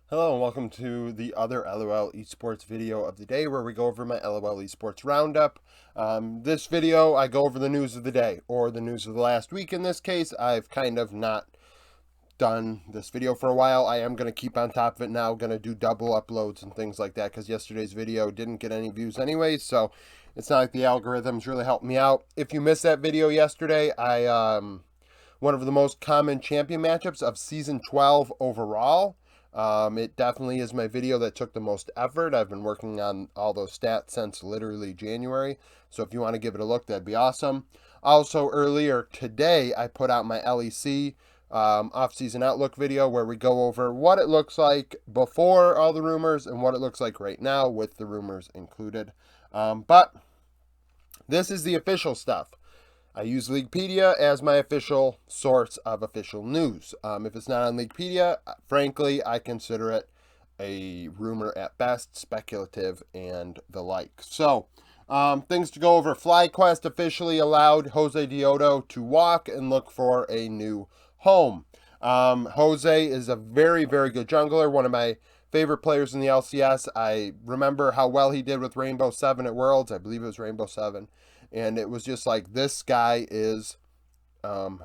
Hello and welcome to the other LOL Esports video of the day where we go over my LOL Esports Round Up. This video, I go over the news of the day, or the news of the last week in this case. I've kind of not done this video for a while. I am going to keep on top of it now, going to do double uploads and things like that because yesterday's video didn't get any views anyway, so it's not like the algorithms really helped me out. If you missed that video yesterday, one of the most common champion matchups of Season 12 overall. It definitely is my video that took the most effort. I've been working on all those stats since literally January. So if you want to give it a look, that'd be awesome. Also, earlier today, I put out my LEC off-season outlook video where we go over what it looks like before all the rumors and what it looks like right now with the rumors included. But this is the official stuff. I use Leaguepedia as my official source of official news. If it's not on Leaguepedia, frankly, I consider it a rumor at best, speculative, and the like. So, things to go over. FlyQuest officially allowed Jose Diodo to walk and look for a new home. Jose is a very, very good jungler, one of my favorite players in the LCS. I remember how well he did with Rainbow 7 at Worlds. I believe it was Rainbow 7. And it was just like, this guy is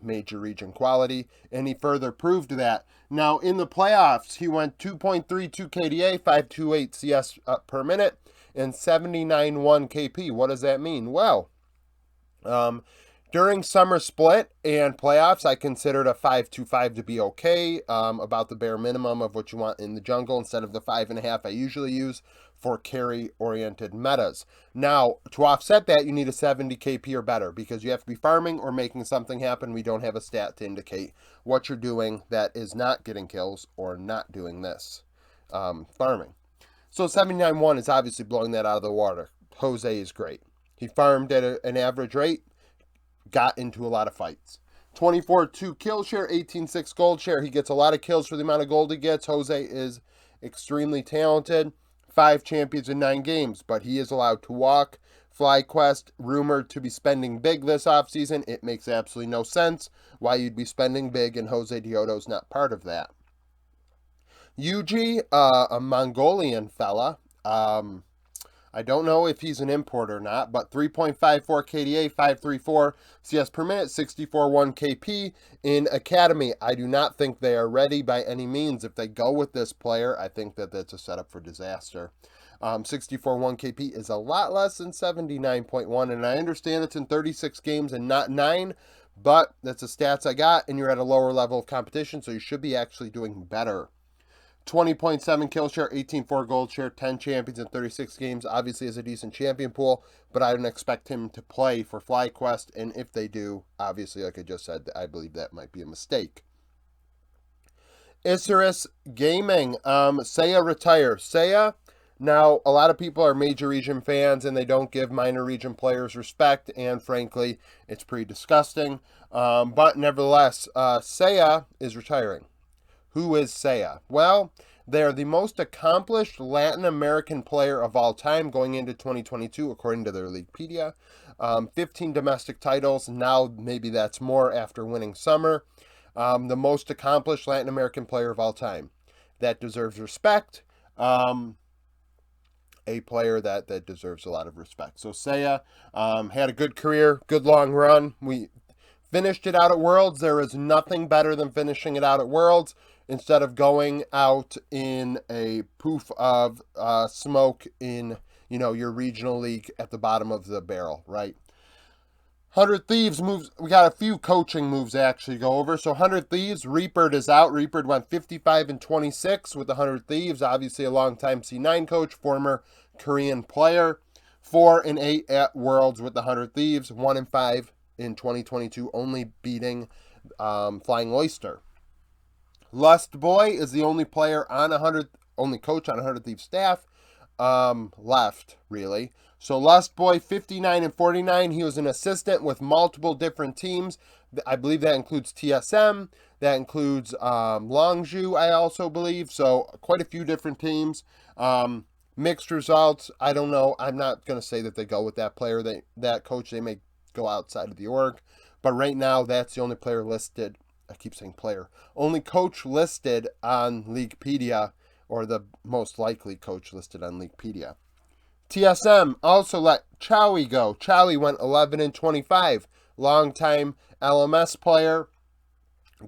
major region quality. And he further proved that. Now, in the playoffs, he went 2.32 KDA, 528 CS per minute, and 79.1 KP. What does that mean? Well, during summer split and playoffs, I considered a 5.25 to be okay, about the bare minimum of what you want in the jungle instead of the 5.5 I usually use for carry-oriented metas. Now, to offset that, you need a 70 KP or better because you have to be farming or making something happen. We don't have a stat to indicate what you're doing that is not getting kills or not doing this, farming. So 79.1 is obviously blowing that out of the water. Jose is great. He farmed at an average rate, got into a lot of fights. 24-2 kill share, 18-6 gold share. He gets a lot of kills for the amount of gold he gets. Jose is extremely talented. 5 champions in 9 games, but he is allowed to walk. FlyQuest, rumored to be spending big this offseason. It makes absolutely no sense why you'd be spending big, and Jose Diodo's not part of that. Yuji, a Mongolian fella, I don't know if he's an import or not, but 3.54 KDA, 534 CS per minute, 64.1 KP in Academy. I do not think they are ready by any means. If they go with this player, I think that that's a setup for disaster. 64.1 KP is a lot less than 79.1, and I understand it's in 36 games and not 9, but that's the stats I got, and you're at a lower level of competition, so you should be actually doing better. 20.7 kill share, 18.4 gold share, 10 champions in 36 games. Obviously is a decent champion pool, but I don't expect him to play for FlyQuest, and if they do, obviously, like I just said, I believe that might be a mistake. Isurus Gaming, Seiya retires. Seiya, now, a lot of people are major region fans, and they don't give minor region players respect, and frankly, it's pretty disgusting. But nevertheless, Seiya is retiring. Who is Seiya? Well, they're the most accomplished Latin American player of all time going into 2022, according to their Leaguepedia. 15 domestic titles. Now, maybe that's more after winning Summer. The most accomplished Latin American player of all time. That deserves respect. A player that deserves a lot of respect. So Seiya had a good career, good long run. We finished it out at Worlds. There is nothing better than finishing it out at Worlds instead of going out in a poof of smoke in, your regional league at the bottom of the barrel, right? 100 Thieves moves. We got a few coaching moves to actually go over. So 100 Thieves, Reapered is out. Reapered went 55 and 26 with the 100 Thieves. Obviously a long-time C9 coach, former Korean player. 4 and 8 at Worlds with the 100 Thieves. 1 and 5 in 2022, only beating Flying Oyster. Lust Boy is the only player on only coach on 100 Thieves staff left, really. So Lust Boy, 59 and 49. He was an assistant with multiple different teams. I believe that includes TSM. That includes Longju, I also believe. So quite a few different teams. Mixed results. I don't know. I'm not going to say that they go with that player, that coach. They may go outside of the org. But right now, that's the only player listed. I keep saying player. Only coach listed on Leaguepedia or the most likely coach listed on Leaguepedia. TSM also let Chowie go. Chowie went 11-25. Longtime LMS player.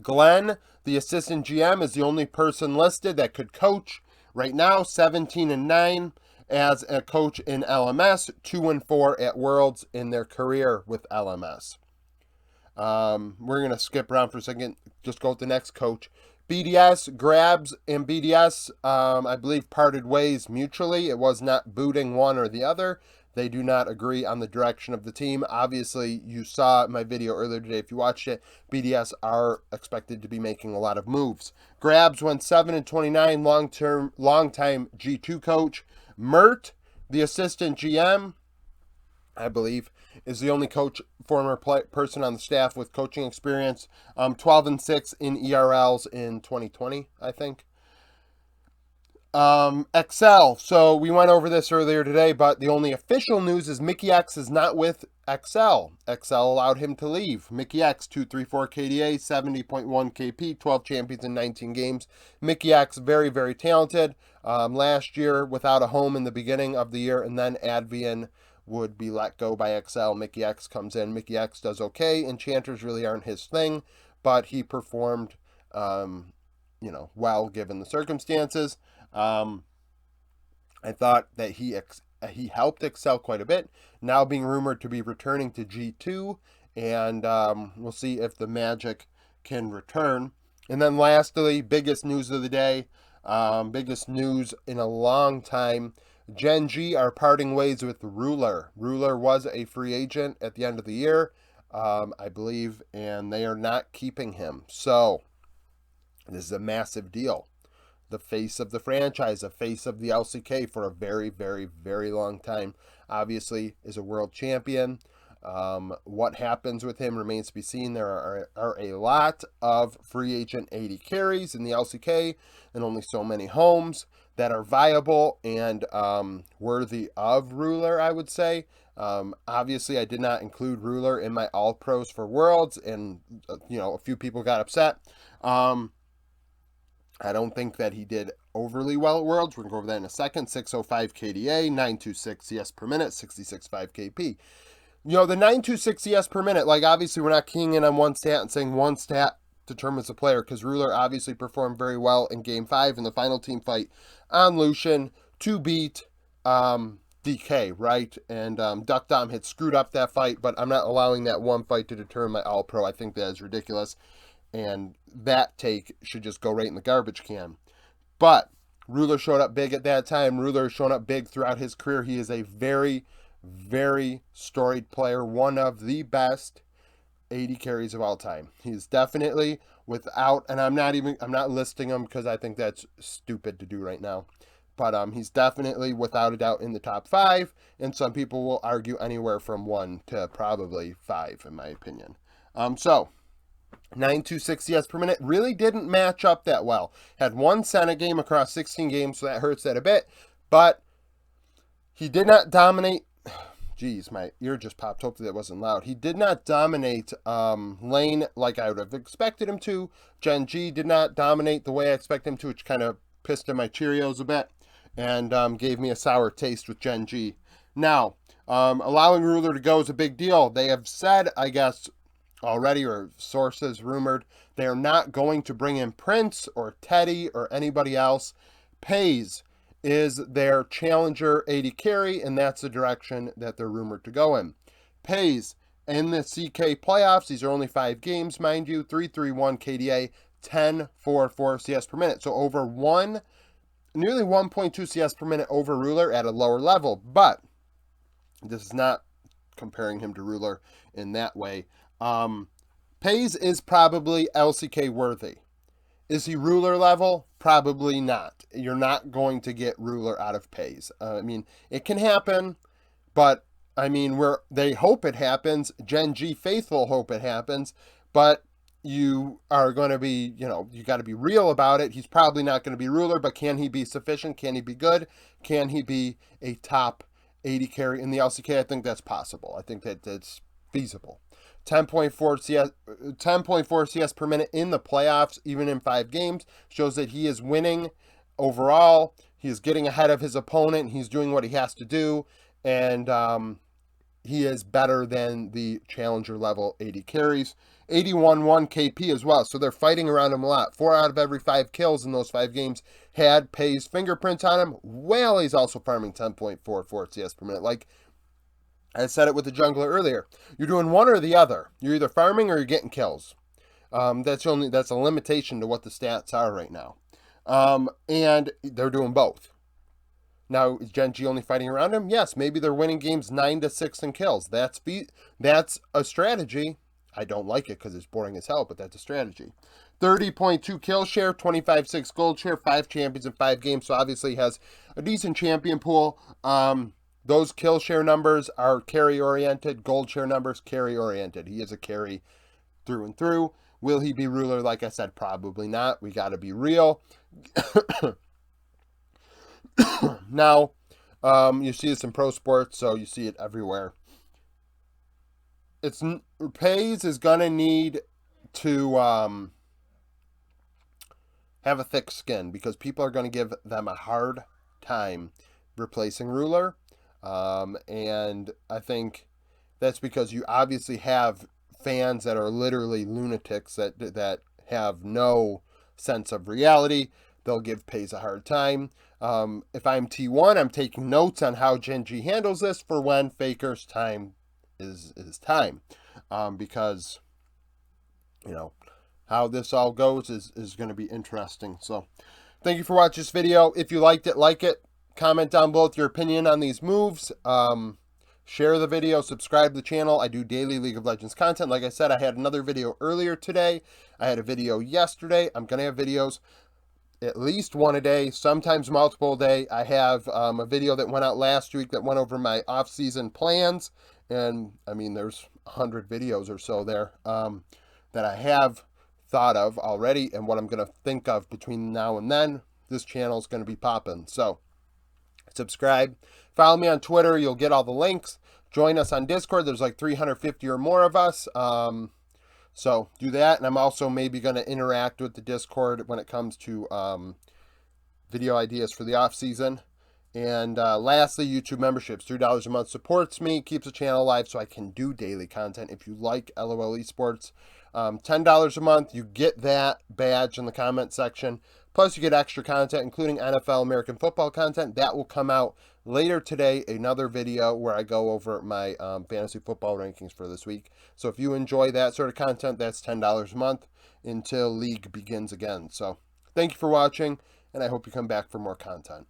Glenn, the assistant GM, is the only person listed that could coach. Right now, 17-9 as a coach in LMS, 2-4 at Worlds in their career with LMS. We're going to skip around for a second, just go with the next coach. BDS, Grabs, and BDS, I believe, parted ways mutually. It was not booting one or the other. They do not agree on the direction of the team. Obviously, you saw my video earlier today. If you watched it, BDS are expected to be making a lot of moves. Grabs went 7-29, long-time G2 coach. Mert, the assistant GM, I believe, is the only former person on the staff with coaching experience. 12-6 in ERLs in 2020, I think. Excel. So we went over this earlier today, but the only official news is Mickey X is not with Excel. Excel allowed him to leave. Mickey X, 234 KDA, 70.1 KP, 12 champions in 19 games. Mickey X, very, very talented. Last year, without a home in the beginning of the year, and then Advian would be let go by Excel. Mickey X comes in. Mickey X does okay. Enchanters really aren't his thing, but he performed, well given the circumstances. I thought that he helped Excel quite a bit. Now being rumored to be returning to G2, and we'll see if the magic can return. And then lastly, biggest news of the day, biggest news in a long time. Gen.g are parting ways with Ruler. Ruler was a free agent at the end of the year, I believe, and they are not keeping him. So this is a massive deal. The face of the franchise, the face of the LCK for a very, very, very long time, obviously is a world champion. What happens with him remains to be seen. There are a lot of free agent AD carries in the LCK and only so many homes that are viable and worthy of Ruler, I would say. Obviously, I did not include Ruler in my All Pros for Worlds, and a few people got upset. I don't think that he did overly well at Worlds. We're going to go over that in a second. 605 KDA, 926 CS per minute, 66.5 KP. The 926 CS per minute, obviously we're not keying in on one stat and saying one stat determines the player, because Ruler obviously performed very well in Game 5 in the final team fight on Lucian to beat DK, right? And Duck Dom had screwed up that fight, but I'm not allowing that one fight to determine my All-Pro. I think that is ridiculous. And that take should just go right in the garbage can. But Ruler showed up big at that time. Ruler has shown up big throughout his career. He is a very, very storied player. One of the best AD carries of all time. He's definitely without, and I'm not listing him because I think that's stupid to do right now. But he's definitely, without a doubt, in the top 5. And some people will argue anywhere from 1 to probably 5, in my opinion. 926 CS per minute really didn't match up that well. Had one Senate game across 16 games, so that hurts that a bit. But he did not dominate. Jeez, my ear just popped. Hopefully that wasn't loud. He did not dominate lane like I would have expected him to. Gen.g did not dominate the way I expect him to, which kind of pissed in my Cheerios a bit and gave me a sour taste with Gen.g. Now, allowing Ruler to go is a big deal. They have said, I guess, already, or sources rumored, they are not going to bring in Prince or Teddy or anybody else. Pays is their challenger AD carry, and that's the direction that they're rumored to go in. Pays in the CK playoffs, these are only 5 games, mind you, 331 KDA, 10.44 CS per minute. So over nearly 1.2 CS per minute over Ruler at a lower level. But this is not comparing him to Ruler in that way. Pays is probably LCK worthy. Is he Ruler level? Probably not. You're not going to get Ruler out of Pays. It can happen, but they hope it happens. Gen.g faithful hope it happens, but you are going to be, you got to be real about it. He's probably not going to be Ruler, but can he be sufficient? Can he be good? Can he be a top 80 carry in the LCK? I think that's possible. I think that that's feasible. 10.4 CS per minute in the playoffs, even in 5 games, shows that he is winning overall, he's getting ahead of his opponent. He's doing what he has to do, and he is better than the challenger level 80 carries. 81-1 KP as well, so they're fighting around him a lot. 4 out of every 5 kills in those 5 games had Pei's fingerprints on him, while he's also farming 10.44 CS per minute. Like I said it with the jungler earlier, you're doing one or the other. You're either farming or you're getting kills. That's a limitation to what the stats are right now. And they're doing both. Now, is gen.g only fighting around him? Yes, maybe they're winning games 9-6 in kills. That's a strategy. I don't like it because it's boring as hell, but that's a strategy. 30.2 kill share, 25.6 gold share, 5 champions in 5 games, so obviously he has a decent champion pool. Those kill share numbers are carry-oriented, gold share numbers carry-oriented. He is a carry through and through. Will he be ruler? Like I said, probably not. We got to be real. Now, you see this in pro sports, so you see it everywhere. Pays is gonna need to have a thick skin because people are gonna give them a hard time replacing ruler, and I think that's because you obviously have fans that are literally lunatics that have no sense of reality. They'll give Pays a hard time. If I'm T1, I'm taking notes on how gen.g handles this for when Faker's time is time. Because, you know, how this all goes is going to be interesting. So, thank you for watching this video. If you liked it, like it. Comment down below with your opinion on these moves. Share the video, subscribe to the channel. I do daily League of Legends content. Like I said, I had another video earlier today. I had a video yesterday. I'm going to have videos at least one a day, sometimes multiple a day. I have a video that went out last week that went over my off-season plans. And, I mean, there's 100 videos or so there that I have thought of already and what I'm going to think of between now and then. This channel is going to be popping. So, subscribe. Follow me on Twitter. You'll get all the links. Join us on Discord. There's like 350 or more of us. So do that, and I'm also maybe going to interact with the Discord when it comes to video ideas for the off season. And lastly, YouTube memberships. $3 a month supports me, keeps the channel alive so I can do daily content. If you like Lol Esports, $10 a month, you get that badge in the comment section. Plus, you get extra content, including NFL, American football content. That will come out later today, another video where I go over my fantasy football rankings for this week. So if you enjoy that sort of content, that's $10 a month until League begins again. So thank you for watching, and I hope you come back for more content.